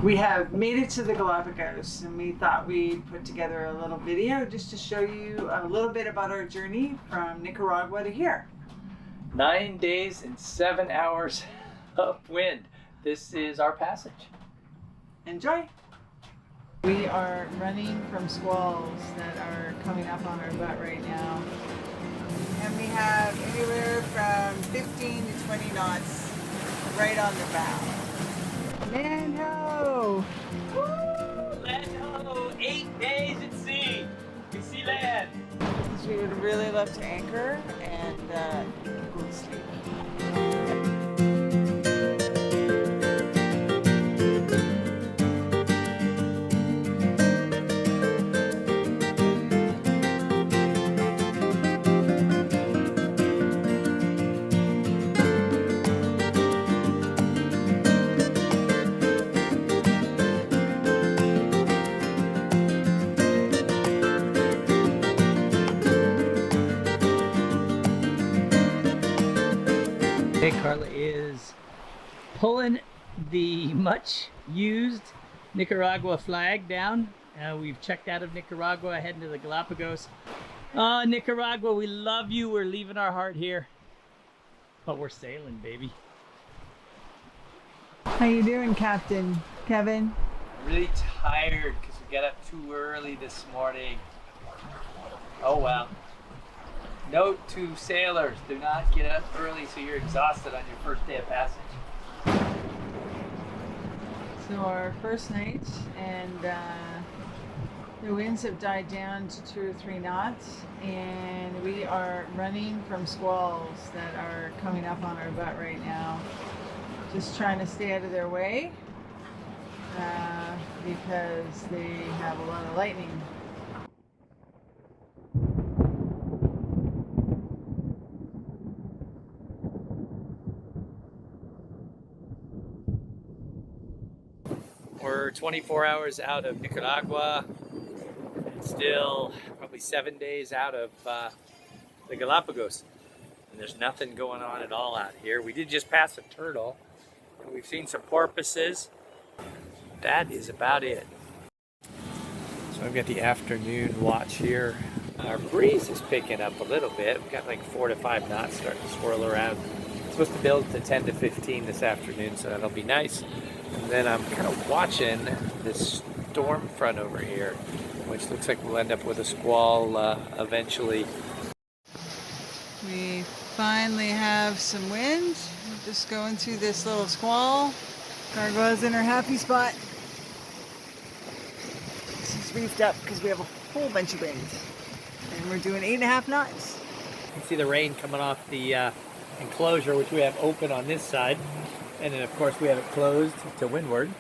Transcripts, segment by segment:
We have made it to the Galapagos, and we thought we'd put together a little video just to show you a little bit about our journey from Nicaragua to here. 9 days and 7 hours upwind. This is our passage. Enjoy! We are running from squalls that are coming up on our butt right now. And we have anywhere from 15 to 20 knots right on the bow. Land ho! Woo! Land ho! 8 days at sea. We see land. Because we would really love to anchor and go to sleep. Hey, Carla is pulling the much used Nicaragua flag down. We've checked out of Nicaragua, heading to the Galapagos. Oh, Nicaragua, we love you. We're leaving our heart here, but we're sailing, baby. How you doing, Captain Kevin? Really tired because we got up too early this morning. Oh well. Note to sailors, do not get up early so you're exhausted on your first day of passage. So our first night, and the winds have died down to 2 or 3 knots, and we are running from squalls that are coming up on our butt right now. Just trying to stay out of their way because they have a lot of lightning. We're 24 hours out of Nicaragua and still probably 7 days out of the Galapagos. And there's nothing going on at all out here. We did just pass a turtle and we've seen some porpoises. That is about it. So I've got the afternoon watch here. Our breeze is picking up a little bit. We've got like 4 to 5 knots starting to swirl around. It's supposed to build to 10 to 15 this afternoon, so that'll be nice. And then I'm kind of watching this storm front over here, which looks like we'll end up with a squall eventually. We finally have some wind. We're just going through this little squall. Gargoyle's in her happy spot. She's reefed up because we have a whole bunch of wind. And we're doing 8.5 knots. You can see the rain coming off the enclosure, which we have open on this side. And then of course we have it closed to windward.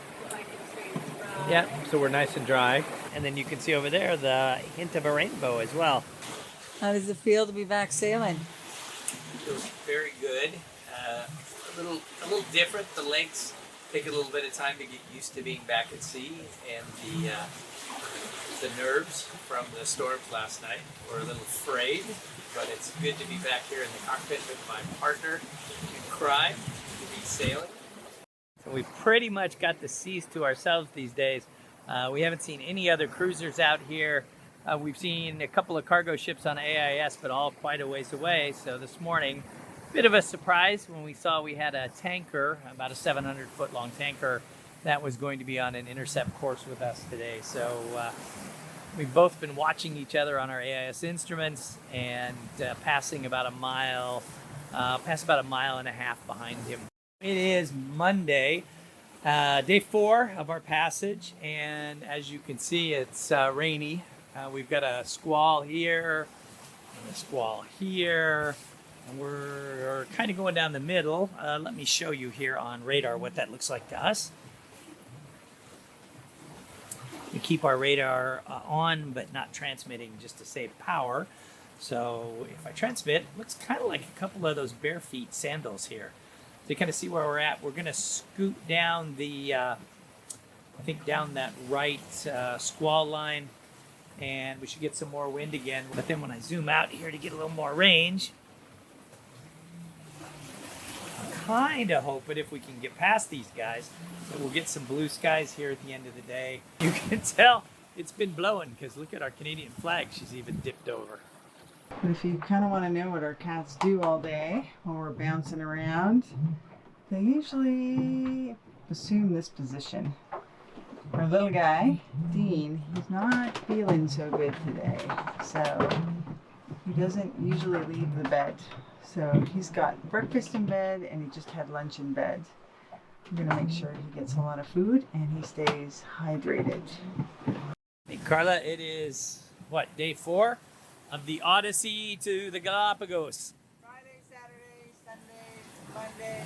Yeah, so we're nice and dry. And then you can see over there the hint of a rainbow as well. How does it feel to be back sailing? Feels very good. A little different. The legs take a little bit of time to get used to being back at sea, and the nerves from the storms last night were a little frayed. But it's good to be back here in the cockpit with my partner in crime, to be sailing. So we've pretty much got the seas to ourselves these days. We haven't seen any other cruisers out here. We've seen a couple of cargo ships on AIS, but all quite a ways away. So this morning, bit of a surprise when we saw we had a tanker, about a 700-foot long tanker, that was going to be on an intercept course with us today. So we've both been watching each other on our AIS instruments and passing about a mile and a half behind him. It is Monday, day 4 of our passage, and as you can see, it's rainy. We've got a squall here, and a squall here, and we're kind of going down the middle. Let me show you here on radar what that looks like to us. We keep our radar on, but not transmitting just to save power. So if I transmit, it looks kind of like a couple of those bare feet sandals here. So you kind of see where we're at. We're going to scoot down the, I think down that right squall line, and we should get some more wind again. But then when I zoom out here to get a little more range, I'm kind of hoping if we can get past these guys that we'll get some blue skies here at the end of the day. You can tell it's been blowing because look at our Canadian flag. She's even dipped over. But if you kind of want to know what our cats do all day when we're bouncing around, they usually assume this position. Our little guy, Dean, he's not feeling so good today, so he doesn't usually leave the bed. So he's got breakfast in bed and he just had lunch in bed. I'm gonna make sure he gets a lot of food and he stays hydrated. Hey Carla, it is what, day 4 of the Odyssey to the Galapagos. Friday, Saturday, Sunday, Monday,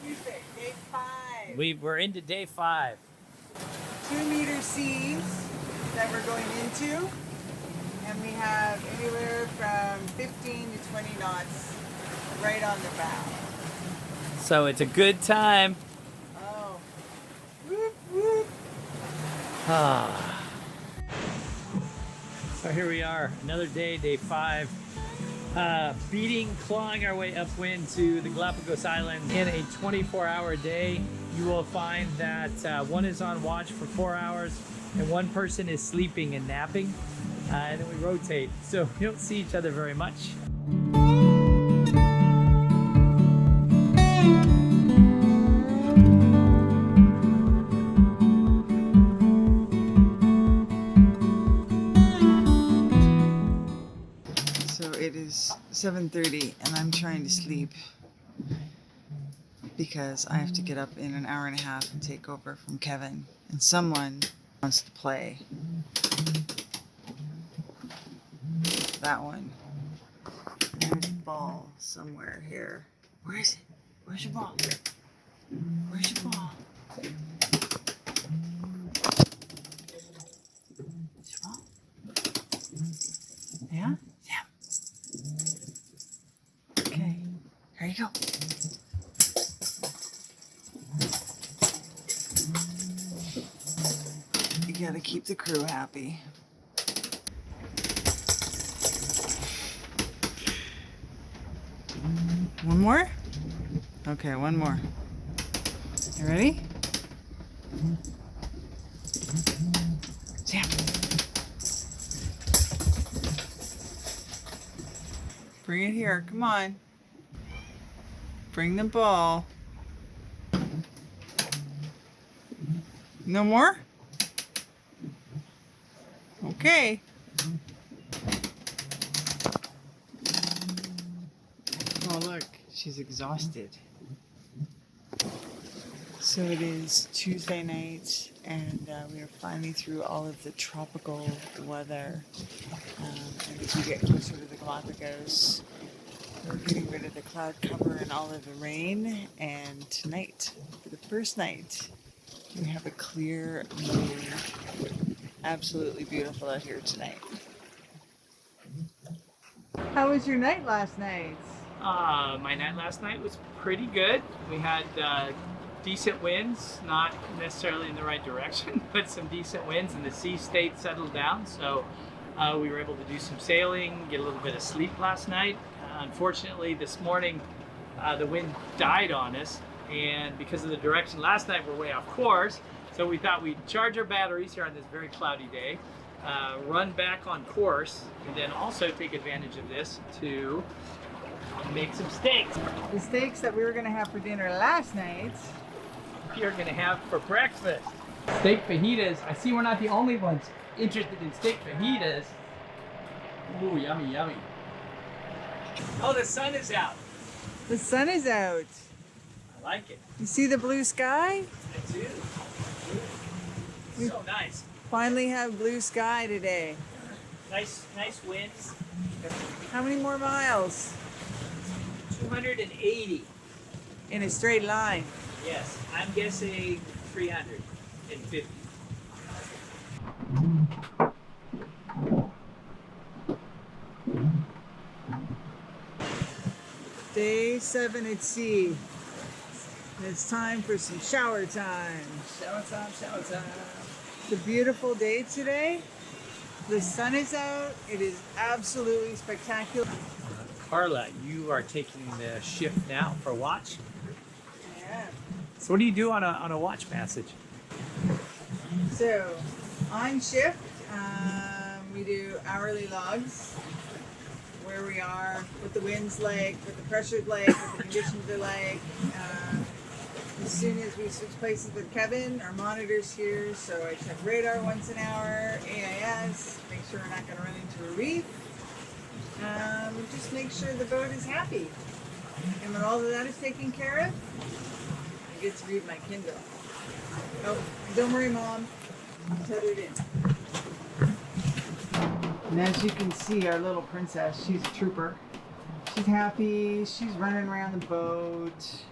Tuesday, day 5. We're into day 5. 2-meter seas that we're going into, and we have anywhere from 15 to 20 knots right on the bow. So it's a good time. Oh, whoop, whoop. So here we are, another day, day 5. Clawing our way upwind to the Galapagos Islands. In a 24-hour day, you will find that one is on watch for 4 hours and one person is sleeping and napping, and then we rotate. So we don't see each other very much. So it is 7:30 and I'm trying to sleep because I have to get up in an hour and a half and take over from Kevin, and someone wants to play. That one. There's a ball somewhere here. Where is it? Where's your ball? Where's your ball? Where's your ball? Yeah? Yeah. Okay. Here you go. You gotta keep the crew happy. One more? Okay, one more. You ready? Sam. Bring it here, come on. Bring the ball. No more? Okay. Oh look, she's exhausted. So it is Tuesday night and we are finally through all of the tropical weather. And as we get closer to the Galapagos, we're getting rid of the cloud cover and all of the rain. And tonight, for the first night, we have a clear moon. Absolutely beautiful out here tonight. How was your night last night? My night last night was pretty good. We had decent winds, not necessarily in the right direction, but some decent winds, and the sea stayed settled down. So we were able to do some sailing, get a little bit of sleep last night. Unfortunately, this morning the wind died on us, and because of the direction last night, we're way off course. So we thought we'd charge our batteries here on this very cloudy day, run back on course, and then also take advantage of this to make some steaks. The steaks that we were going to have for dinner last night, You're going to have for breakfast. Steak fajitas. I see we're not the only ones interested in steak fajitas. Ooh, yummy, yummy. Oh, the sun is out. the sun is out. I like it. You see the blue sky? I do. So nice. Finally have blue sky today. Nice winds. How many more miles? 280. In a straight line. Yes, I'm guessing 350. Day 7 at sea. It's time for some shower time. Shower time, shower time. It's a beautiful day today. The sun is out. It is absolutely spectacular. Carla, you are taking the shift now for watch. Yeah. So what do you do on a watch passage? So, on shift, we do hourly logs, where we are, what the wind's like, what the pressure's like, what the conditions are like. As soon as we switch places with Kevin, our monitor's here, so I check radar once an hour, AIS, make sure we're not going to run into a reef. Just make sure the boat is happy. And when all of that is taken care of, I get to read my Kindle. Oh, don't worry, Mom. I'm tethered in. And as you can see, our little princess, she's a trooper. She's happy. She's running around the boat.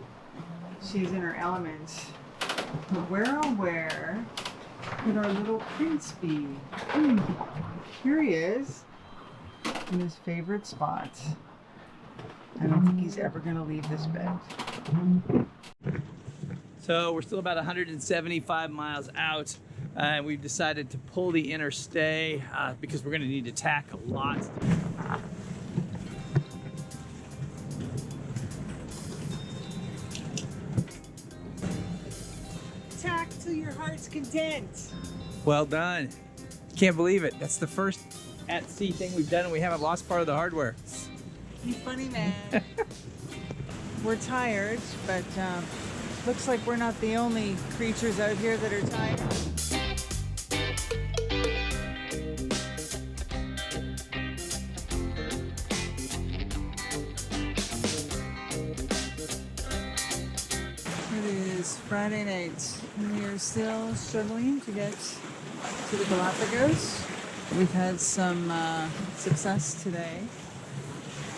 She's in her element. But where could our little prince be? Here he is, in his favorite spot. I don't think he's ever going to leave this bed. So we're still about 175 miles out. We've decided to pull the inner stay because we're going to need to tack a lot. Tack till your heart's content. Well done. Can't believe it. That's the first at sea thing we've done and we haven't lost part of the hardware. You funny man. We're tired, but looks like we're not the only creatures out here that are tired. It is Friday night, and we are still struggling to get to the Galapagos. We've had some success today.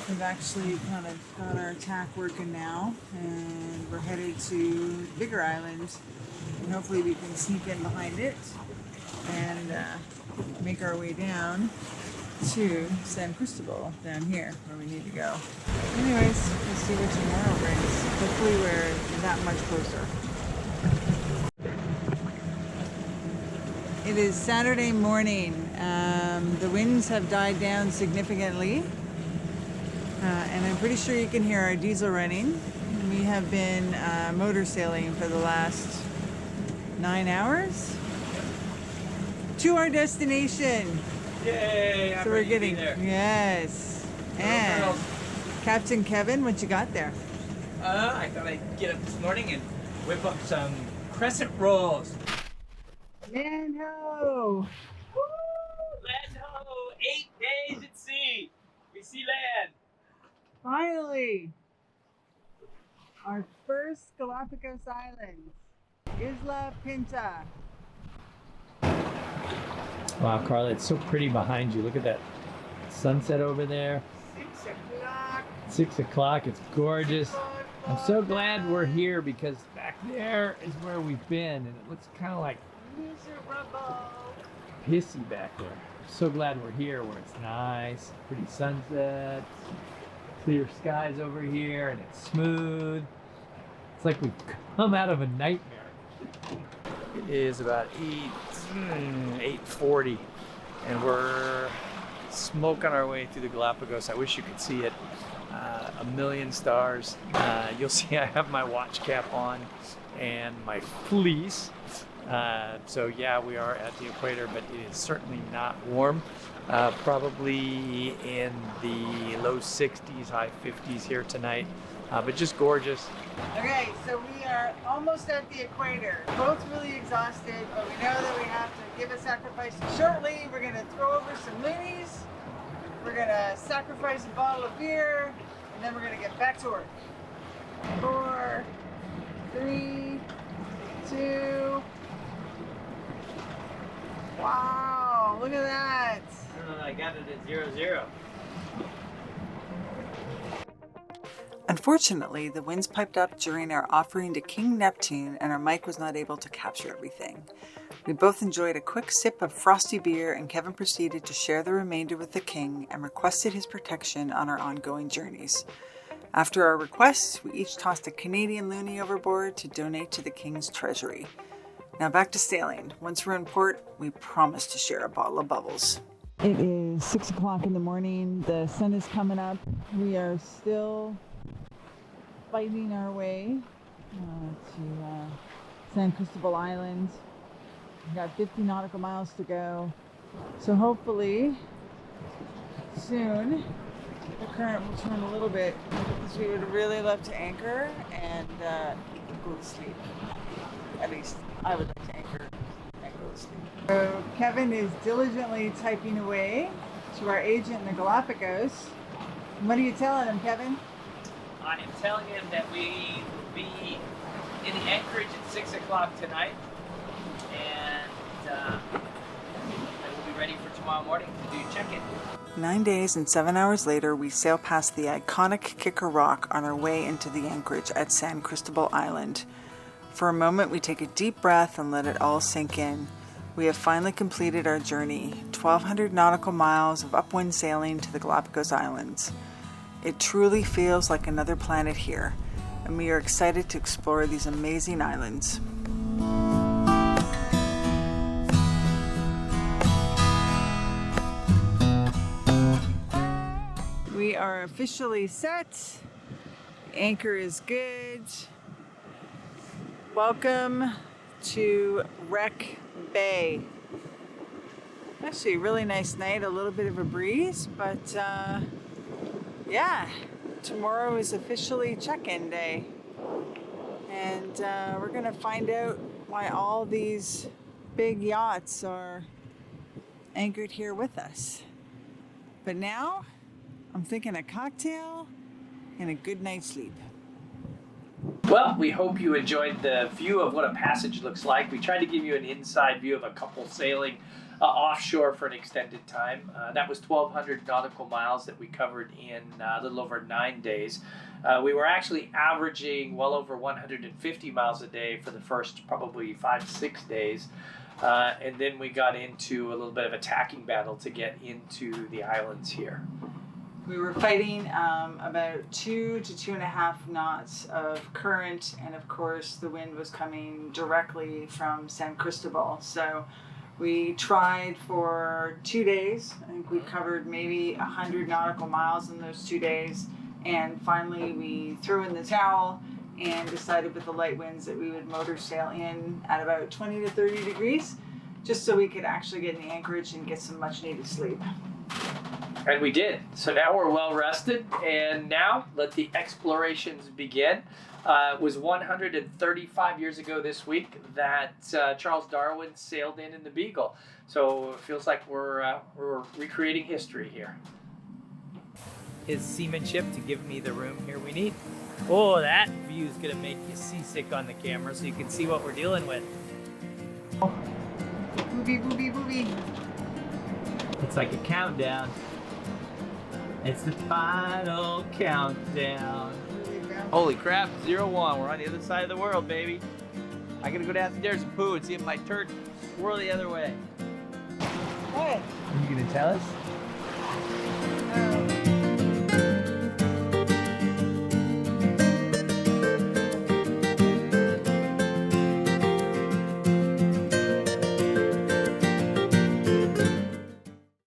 We've actually kind of got our tack working now, and we're headed to the bigger island, and hopefully we can sneak in behind it and make our way down to San Cristobal down here where we need to go. Anyways, let's see what tomorrow brings. Hopefully we're that much closer. It is Saturday morning. The winds have died down significantly. And I'm pretty sure you can hear our diesel running. We have been motor sailing for the last 9 hours to our destination. Yay! So we're getting there. Yes. And Captain Kevin, what you got there? I thought I'd get up this morning and whip up some crescent rolls. Man ho! Woo! Land ho! 8 days at sea. We see land. Finally! Our first Galapagos Islands, Isla Pinta. Wow, Carla, it's so pretty behind you. Look at that sunset over there. 6 o'clock. 6 o'clock. It's gorgeous. I'm so glad we're here because back there is where we've been, and it looks kind of like Miserable. pissy back there. I'm so glad we're here where it's nice, pretty sunset, clear skies over here, and it's smooth. It's like we've come out of a nightmare. It is about 8:40, and we're smoking our way through the Galapagos. I wish you could see it. A million stars. You'll see I have my watch cap on and my fleece. So yeah, we are at the equator, but it is certainly not warm. Probably in the low 60s, high 50s here tonight, but just gorgeous. Okay, so we are almost at the equator. Both really exhausted, but we know that we have to give a sacrifice. Shortly, we're gonna throw over some loonies. We're gonna sacrifice a bottle of beer, and then we're gonna get back to work. 4, 3, 2. Wow, look at that. I don't know, I got it at 0-0. Unfortunately, the winds piped up during our offering to King Neptune, and our mic was not able to capture everything. We both enjoyed a quick sip of frosty beer, and Kevin proceeded to share the remainder with the king and requested his protection on our ongoing journeys. After our requests, we each tossed a Canadian loonie overboard to donate to the king's treasury. Now back to sailing. Once we're in port, we promise to share a bottle of bubbles. It is is 6 o'clock in the morning. The sun is coming up. We are still fighting our way to San Cristobal Islands. We've got 50 nautical miles to go. So hopefully soon the current will turn a little bit, because we would really love to anchor and go to sleep. At least I would like to anchor and go to sleep. So Kevin is diligently typing away to our agent in the Galapagos. What are you telling him, Kevin? I am telling him that we will be in the anchorage at 6 o'clock tonight, and I will be ready for tomorrow morning to do check-in. 9 days and 7 hours later, we sail past the iconic Kicker Rock on our way into the anchorage at San Cristobal Island. For a moment, we take a deep breath and let it all sink in. We have finally completed our journey, 1,200 nautical miles of upwind sailing to the Galapagos Islands. It truly feels like another planet here, and we are excited to explore these amazing islands. We are officially set. Anchor is good. Welcome to Wreck Bay. Actually a really nice night, a little bit of a breeze, but yeah, tomorrow is officially check-in day. And we're gonna find out why all these big yachts are anchored here with us. But now, I'm thinking a cocktail and a good night's sleep. Well, we hope you enjoyed the view of what a passage looks like. We tried to give you an inside view of a couple sailing offshore for an extended time. That was 1,200 nautical miles that we covered in a little over 9 days. We were actually averaging well over 150 miles a day for the first probably 5-6 days. And then we got into a little bit of a tacking battle to get into the islands here. We were fighting about 2 to 2.5 knots of current, and of course the wind was coming directly from San Cristobal. So we tried for 2 days. I think we covered maybe 100 nautical miles in those 2 days, and finally we threw in the towel and decided with the light winds that we would motor sail in at about 20 to 30 degrees, just so we could actually get in the anchorage and get some much needed sleep. And we did. So now we're well rested, and now let the explorations begin. It was 135 years ago this week that Charles Darwin sailed in the Beagle. So it feels like we're recreating history here. His seamanship to give me the room here we need. Oh, that view is gonna make you seasick on the camera, so you can see what we're dealing with. Booby, booby, booby. It's like a countdown. It's the final countdown. Holy crap, 0-1. We're on the other side of the world, baby. I gotta go downstairs and poo and see if my turd swirl the other way. What? Are you gonna tell us?